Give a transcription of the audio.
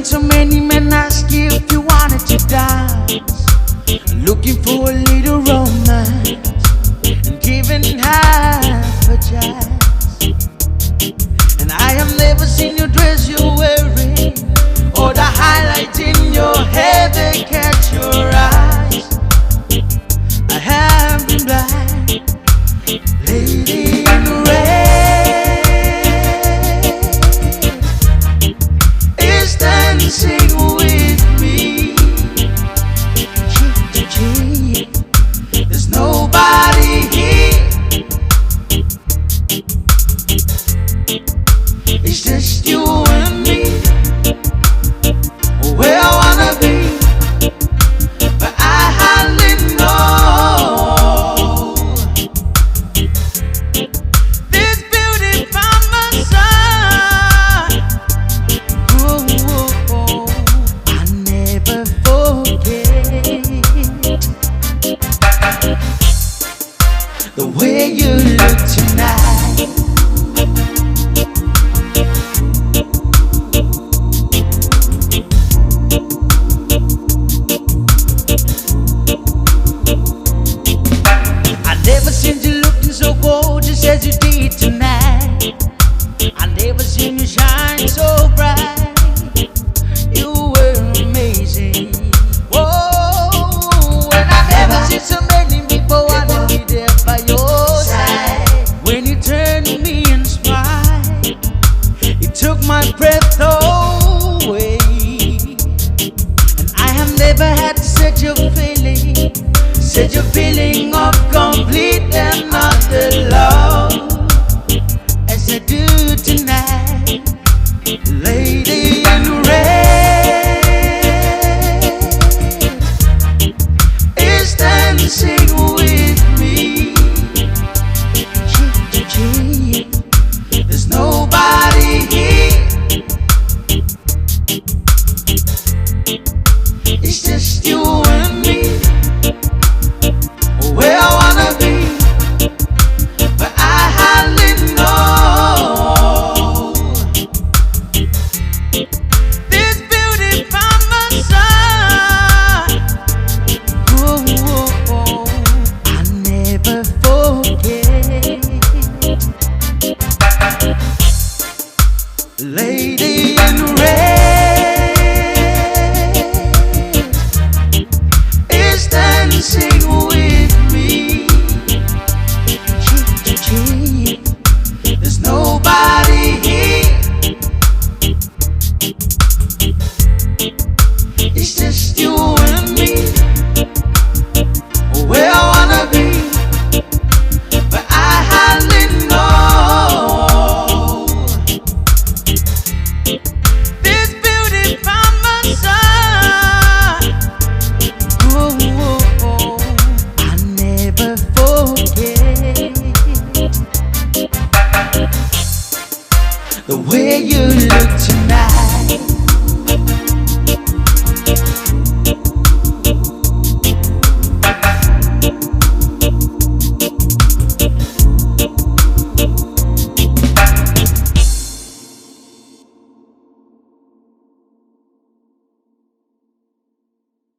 seen so many men ask you if you wanted to dance, looking for a little romance and giving half a chance. And I have never seen your dress you're wearing or the highlight in your hair that catch your eyes. I have been blind, lady in red is dancing with me, cheek to cheek. There's nobody here, it's just you and me. Where I wanna be, but I hardly know. This beauty by my side, oh, oh, oh, I never forget the way you look tonight. Never seen you looking so gorgeous as you did tonight. I never seen you shine so bright. You were amazing. Whoa, and I never seen so many people wanna be there by your side. When you turned to me and smiled, it took my breath away. And I have never had such a feeling, such a feeling of complete and utter love as I do tonight, lady in red is dancing with me, cheek to cheek. There's nobody here, it's just you and me. Where I wanna be, but I hardly know. This beauty by my side, oh, oh, oh, I never forget. Lady in red is dancing with me, cheek to cheek. There's nobody here, it's just you and me. Where I wanna be, but I hardly know. This beauty by my side, oh, oh, oh, I never forget the way you look tonight.